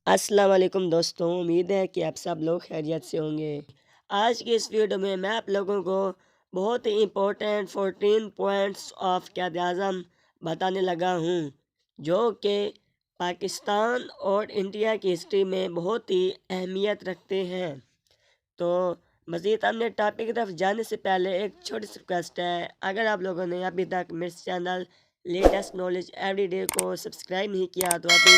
السلام علیکم دوستوں، امید ہے کہ آپ سب لوگ خیریت سے ہوں گے۔ آج کی اس ویڈیو میں آپ لوگوں کو بہت ہی important 14 points of Quaid Azam بتانے لگا ہوں، جو کہ پاکستان اور انڈیا کی ہسٹری میں بہت ہی اہمیت رکھتے ہیں۔ تو مزید اپنے ٹاپک کی طرف جانے سے پہلے ایک چھوٹی سی ریکویسٹ ہے، اگر آپ لوگوں نے ابھی تک میرے channel latest knowledge every day کو سبسکرائب نہیں کیا تو ابھی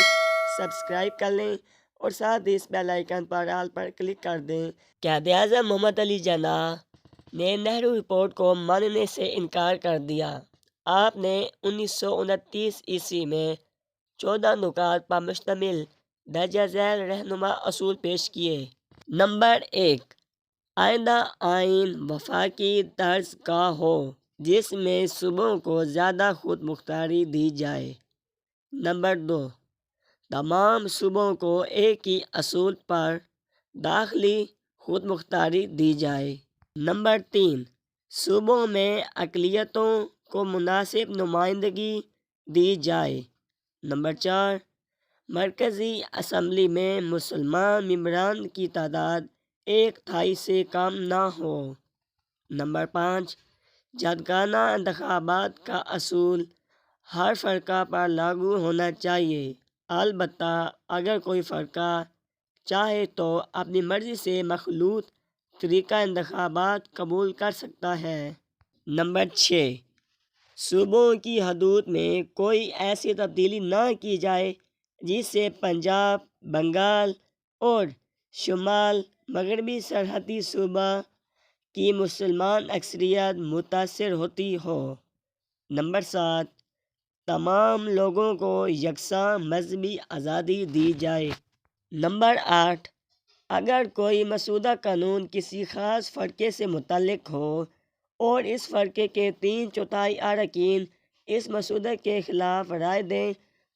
سبسکرائب کر لیں اور ساتھ ہی اس بیل آئیکن پر آل پر کلک کر دیں۔ قائد اعظم محمد علی جناح نے نہرو رپورٹ کو ماننے سے انکار کر دیا۔ آپ نے 1929 عیسوی میں 14 نکات پر مشتمل درجہ ذیل رہنما اصول پیش کیے۔ نمبر 1، آئندہ آئین وفاقی طرز کا ہو جس میں صوبوں کو زیادہ خود مختاری دی جائے۔ نمبر 2، تمام صوبوں کو ایک ہی اصول پر داخلی خود مختاری دی جائے۔ نمبر 3، صوبوں میں اقلیتوں کو مناسب نمائندگی دی جائے۔ نمبر 4، مرکزی اسمبلی میں مسلمان ممبران کی تعداد 1/3 سے کم نہ ہو۔ نمبر 5، جداگانہ انتخابات کا اصول ہر فرقہ پر لاگو ہونا چاہیے، البتہ اگر کوئی فرقہ چاہے تو اپنی مرضی سے مخلوط طریقہ انتخابات قبول کر سکتا ہے۔ نمبر 6، صوبوں کی حدود میں کوئی ایسی تبدیلی نہ کی جائے جس سے پنجاب، بنگال اور شمال مغربی سرحدی صوبہ کی مسلمان اکثریت متاثر ہوتی ہو۔ نمبر 7، تمام لوگوں کو یکساں مذہبی آزادی دی جائے۔ نمبر 8، اگر کوئی مسودہ قانون کسی خاص فرقے سے متعلق ہو اور اس فرقے کے 3/4 اراکین اس مسودے کے خلاف رائے دیں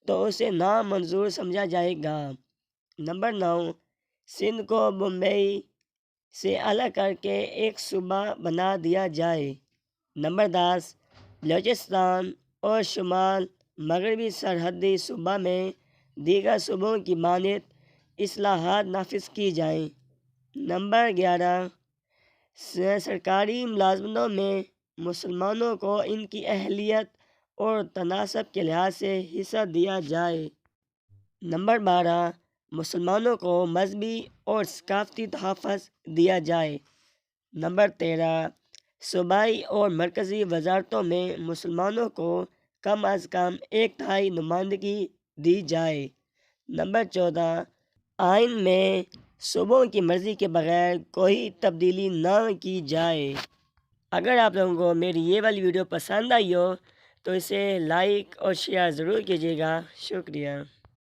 تو اسے نامنظور سمجھا جائے گا۔ نمبر 9، سندھ کو بمبئی سے الگ کر کے ایک صوبہ بنا دیا جائے۔ نمبر 10، بلوچستان اور شمال مغربی سرحدی صوبہ میں دیگر صوبوں کی مانند اصلاحات نافذ کی جائیں۔ نمبر 11، سرکاری ملازمتوں میں مسلمانوں کو ان کی اہلیت اور تناسب کے لحاظ سے حصہ دیا جائے۔ نمبر 12، مسلمانوں کو مذہبی اور ثقافتی تحفظ دیا جائے۔ نمبر 13، صوبائی اور مرکزی وزارتوں میں مسلمانوں کو کم از کم 1/3 نمائندگی دی جائے۔ نمبر 14، آئین میں صوبوں کی مرضی کے بغیر کوئی تبدیلی نہ کی جائے۔ اگر آپ لوگوں کو میری یہ والی ویڈیو پسند آئی ہو تو اسے لائک اور شیئر ضرور کیجیے گا۔ شکریہ۔